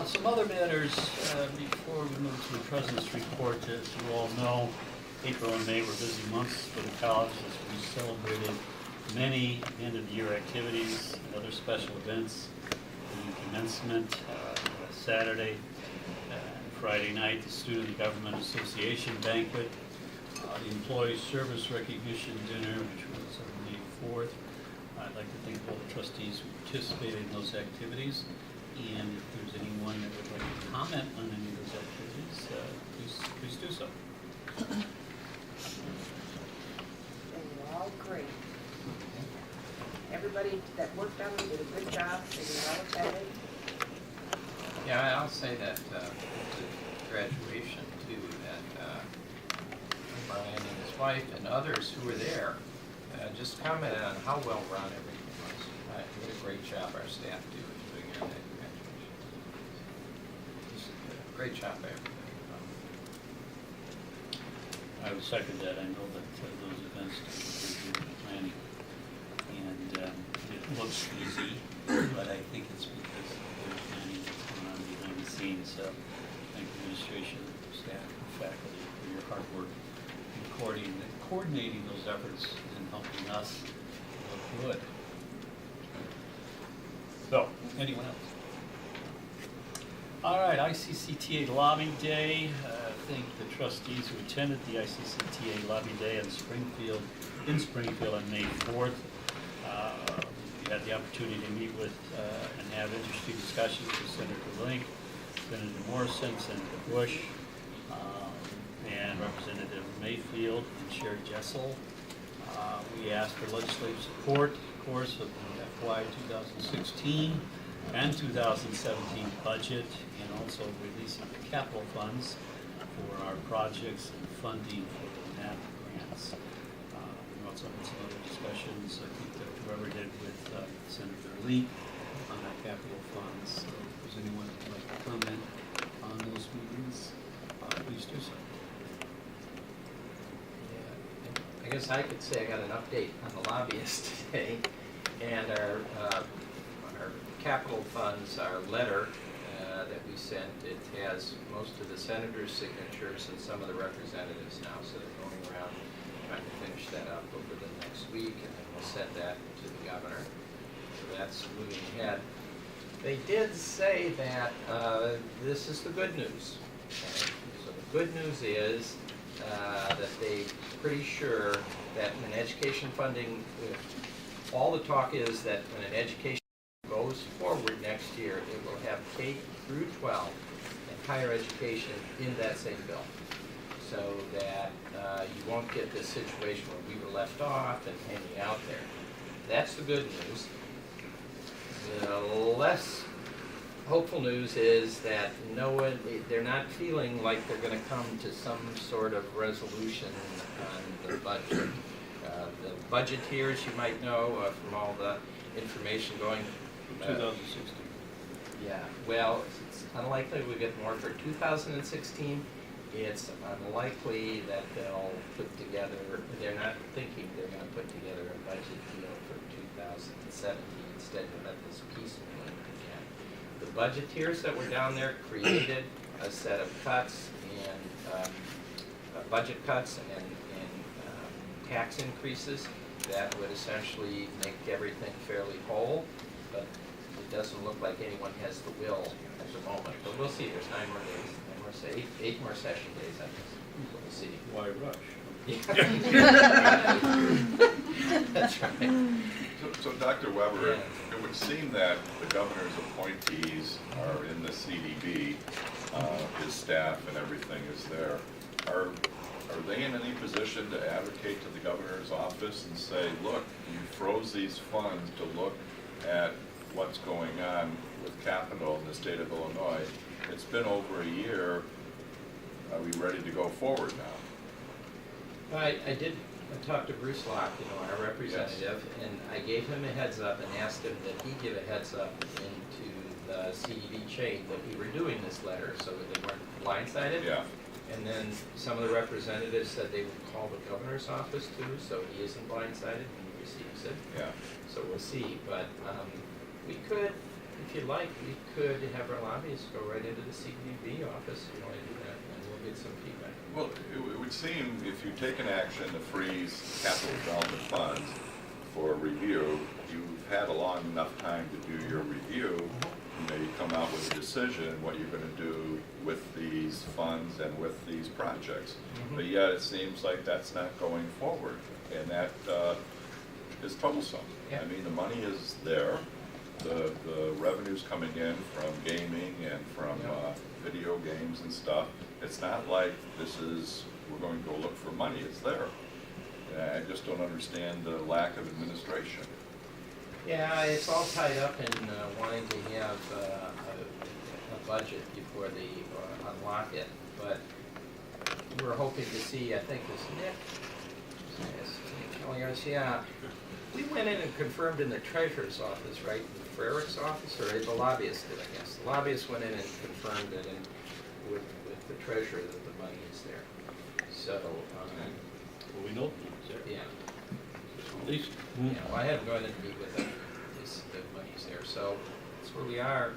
Some other matters before we move to the President's report. As you all know, April and May were busy months for the college as we celebrated many end-of-the-year activities and other special events. The commencement Saturday and Friday night, the Student Government Association banquet, the Employee Service Recognition Dinner, which was on May 4th. I'd like to thank all the trustees who participated in those activities. And if there's anyone that would like to comment on any of those activities, please do so. They were all great. Everybody that worked on them did a good job. They were well attended. Yeah, I'll say that the graduation too, that Brian and his wife and others who were there just commented on how well run everything was. We did a great job, our staff too, doing that graduation. Just a great job by everybody. I would second that. I know that those events do the planning, and it looks easy, but I think it's because there's planning that's going on behind the scenes. So thank the administration, staff, and faculty for your hard work in coordinating those efforts and helping us look good. So, anyone else? All right, ICCTA Lobby Day. Thank the trustees who attended the ICCTA Lobby Day in Springfield on May 4th. We had the opportunity to meet with and have interesting discussions with Senator Link, Senator Morrison, Senator Bush, and Representative Mayfield and Chair Jessel. We asked for legislative support, of course, of the FY 2016 and 2017 budget, and also releasing the capital funds for our projects and funding for the NAP grants. We also had some other discussions, I think, that whoever did with Senator Lee on our capital funds. So if there's anyone who'd like to comment on those meetings, please do so. Yeah, I guess I could say I got an update on the lobbyists today, and our capital funds, our letter that we sent, it has most of the senators' signatures and some of the representatives now, so they're going around trying to finish that up over the next week, and then we'll send that to the governor. So that's moving ahead. They did say that this is the good news. Okay? So the good news is that they're pretty sure that when education funding, all the talk is that when an education goes forward next year, it will have K through 12 and higher education in that same bill, so that you won't get this situation where we were left off and hanging out there. That's the good news. The less hopeful news is that they're not feeling like they're going to come to some sort of resolution on the budget. The budgeteers, you might know from all the information going. 2016. Yeah, well, it's unlikely we get more for 2016. It's unlikely that they'll put together, they're not thinking they're going to put together a budget deal for 2017. Instead, of let this piecemeal again. The budgeteers that were down there created a set of cuts and budget cuts and tax increases that would essentially make everything fairly whole, but it doesn't look like anyone has the will at the moment. But we'll see. There's 9 more days, 8 more session days, I guess. So we'll see. Why rush? Yeah. That's right. So Dr. Weber, it would seem that the governor's appointees are in the CDB, his staff and everything is there. Are they in any position to advocate to the governor's office and say, look, you froze these funds to look at what's going on with capital in the state of Illinois? It's been over a year. Are we ready to go forward now? I talked to Bruce Locke, our representative, and I gave him a heads up and asked him that he give a heads up into the CDB chain that we were doing this letter so that they weren't blindsided. Yeah. And then some of the representatives said they would call the governor's office too, so he isn't blindsided when he receives it. Yeah. So we'll see, but we could if you'd like, we could have our lobbyists go right into the CDB office if you want to do that, and we'll get some feedback. Well, it would seem if you take an action to freeze capital development funds for review, you've had a long enough time to do your review. You know, you come out with a decision, what you're going to do with these funds and with these projects. Mhm. But yet it seems like that's not going forward, and that is troublesome. Yeah. I mean, the money is there, the revenue's coming in from gaming and from video games and stuff. It's not like this is, we're going to go look for money, it's there. I just don't understand the lack of administration. Yeah, it's all tied up in wanting to have a budget before they unlock it, but we're hoping to see, I think, this Nick telling us, yeah, we went in and confirmed in the treasurer's office, right, in Eric's office, or the lobbyist did, I guess. The lobbyist went in and confirmed it with the treasurer that the money is there. So, Well, we know it's there. yeah. At least. Yeah, well, I had to go in and meet with them, the money's there, so that's where we are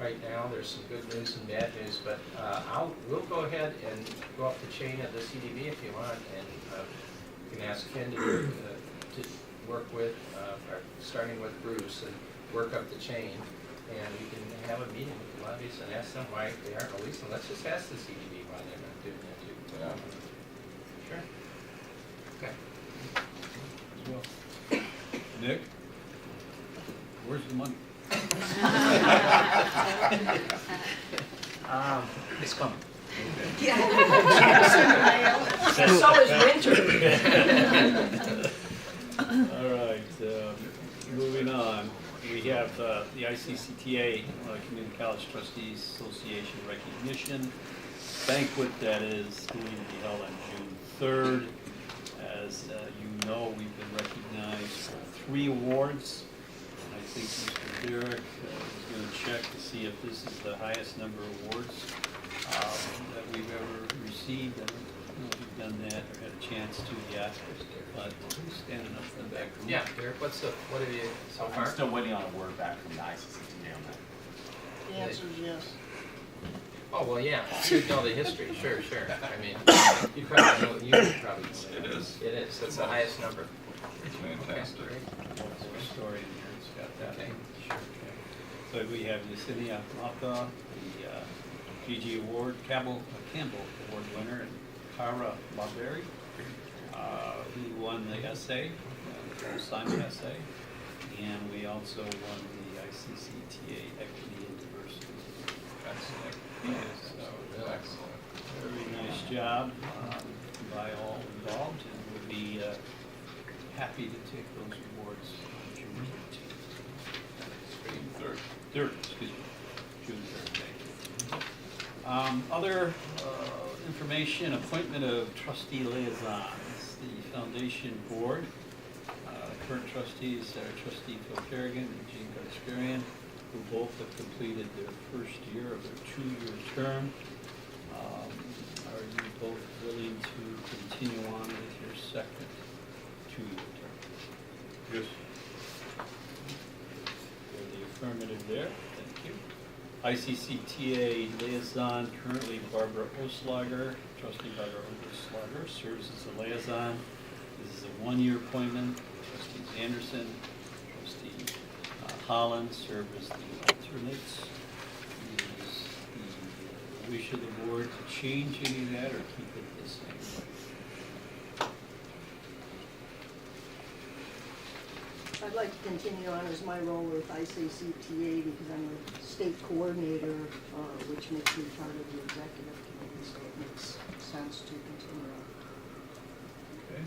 right now. There's some good news and bad news, but we'll go ahead and go up the chain of the CDB if you want, and you can ask Ken to work with, starting with Bruce, and work up the chain, and we can have a meeting with the lobbyists and ask them why they aren't releasing. Let's just ask the CDB why they're not doing that too. Yeah. Sure. Okay. As well. Nick, where's the money? It's coming. So is winter. All right, moving on. We have the ICCTA Community College Trustees Association recognition banquet that is going to be held on June 3rd. As you know, we've been recognized for 3 awards. I think Mr. Derrick is going to check to see if this is the highest number of awards that we've ever received. I don't know if we've done that or had a chance to yet, but who's standing up in the back room? Yeah, Derek, what have you so I'm far? still waiting on a word back from the ICCTA on that. The answer is yes. Oh, well, yeah, you know the history, sure. I mean, you probably know, It is. It is, that's the highest number. It's fantastic. Okay, What's our story in here? It's got that. Okay. So we have Yesenia Mata, the GG Award, Campbell Award winner, and Cara Barberry, who won the essay, the full Simon essay, and we also won the ICCTA Equity and Diversity. Excellent. Yeah, so Excellent. very nice job by all involved, and we'll be happy to take those awards on June 13th. Third. Third, excuse me, June 3rd, thank you. Other information, appointment of trustee liaisons, the foundation board. Current trustees are trustee Phil Kerrigan and Jean Garskarian, who both have completed their first year of their 2-year term. Are you both willing to continue on with your second 2-year term? Yes. For the affirmative there, thank you. ICCTA liaison, currently Barbara Oslager, trustee Barbara Oslager, serves as a liaison. This is a 1-year appointment. Trustees Anderson, trustee Holland serve as the alternates. Is the wish of the board to change any of that or keep it the same way? I'd like to continue on as my role with ICCTA because I'm a state coordinator, which makes me part of the executive committee, so it makes sense to continue on. Okay.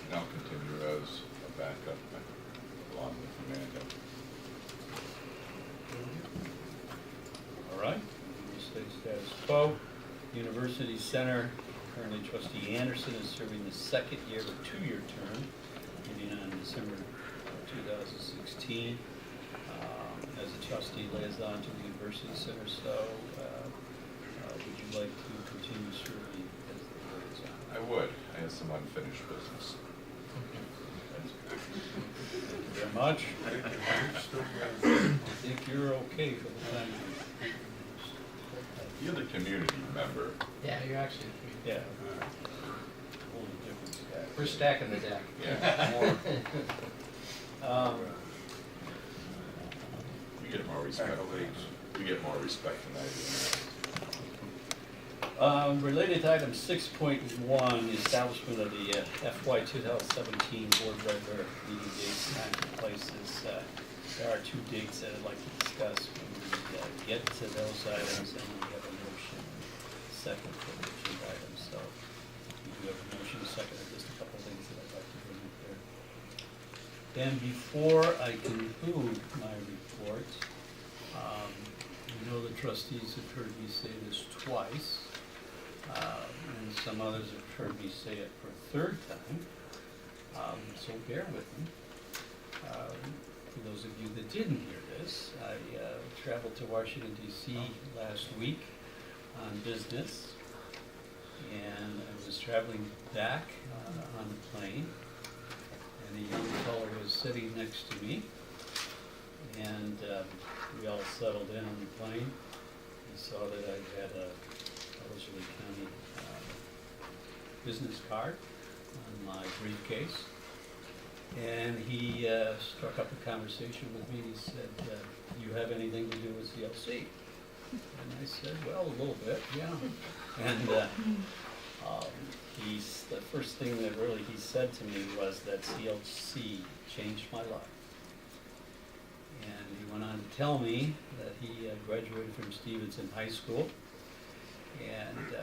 And I'll continue as a backup along with Amanda. All right, we'll stay status quo. University Center, currently trustee Anderson is serving the second year of a 2-year term, ending on December 2016, as a trustee liaison to the University Center. So would you like to continue serving as the liaison? I would. I have some unfinished business. That's good. Thank you very much. I think you're okay for the time. You're the community member. Yeah, you're actually, Yeah. Whole different stack. we're stacking the deck. Yeah. More. We get more respect. We get more respect than I do. Related to item 6.1, the establishment of the FY 2017 board regular meeting dates, times, and places. There are two dates that I'd like to discuss when we get to those items, and we have a motion second for each of the items. So we do have a motion second, and just a couple of things that I'd like to bring up there. Then before I conclude my report, I know the trustees have heard me say this twice. And some others have heard me say it for a third time, so bear with me. For those of you that didn't hear this, I traveled to Washington DC last week on business, and I was traveling back on the plane, and a young fellow was sitting next to me, and we all settled in on the plane. He saw that I had a Elizabeth County business card on my briefcase, and he struck up a conversation with me. He said, "You have anything to do with CLC?" And I said, "Well, a little bit, yeah." And the first thing that really he said to me was that CLC changed my life. And he went on to tell me that he graduated from Stevenson High School, and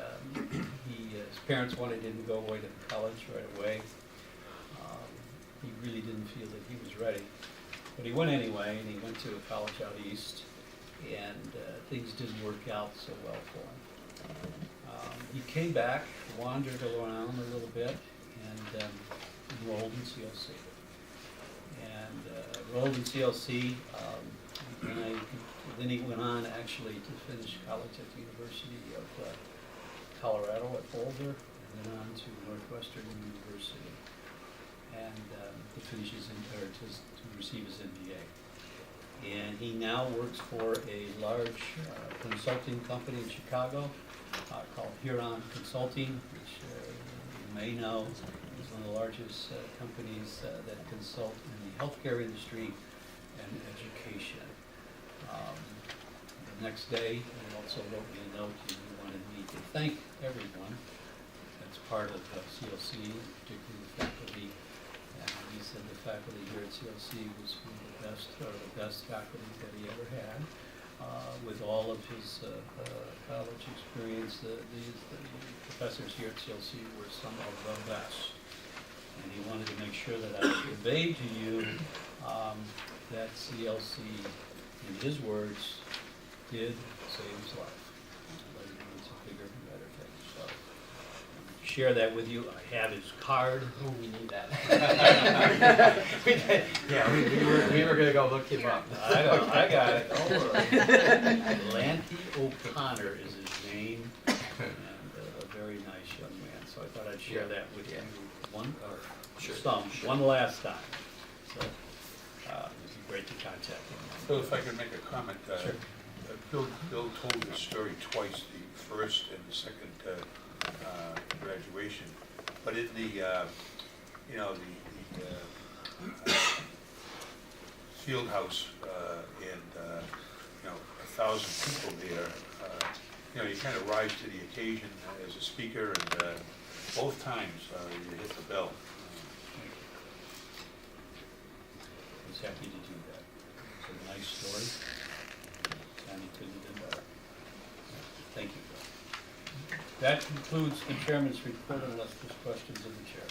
his parents wanted him to go away to college right away. He really didn't feel that he was ready, but he went anyway, and he went to a college out east, and things didn't work out so well for him. He came back, wandered around a little bit, and enrolled in CLC. And enrolled in CLC, then he went on actually to finish college at the University of Colorado at Boulder, and then on to Northwestern University, and to finish to receive his MBA. And he now works for a large consulting company in Chicago called Huron Consulting, which you may know is one of the largest companies that consult in the healthcare industry and education. The next day, he also wrote me a note, and he wanted me to thank everyone that's part of CLC, particularly the faculty. And he said the faculty here at CLC was one of the best faculty that he ever had. With all of his college experience, the professors here at CLC were some of the best. And he wanted to make sure that I conveyed to you that CLC, in his words, did save his life. Let him do some bigger and better things. So, share that with you. I have his card. Oh, we need that. we were gonna go look him up. I got it. Don't worry. Lanty O'Connor is his name, and a very nice young man. So I thought I'd share that with you one last time. So it'd be great to contact him. Bill, if I could make a comment. Sure. Bill told the story twice, the first and the second graduation. But in the, field house and, 1,000 people there, you kind of rise to the occasion as a speaker, and both times you hit the bell. I was happy to do that. It's a nice story, and he couldn't have been better. Thank you, Bill. That concludes the chairman's report unless there's questions of the chair.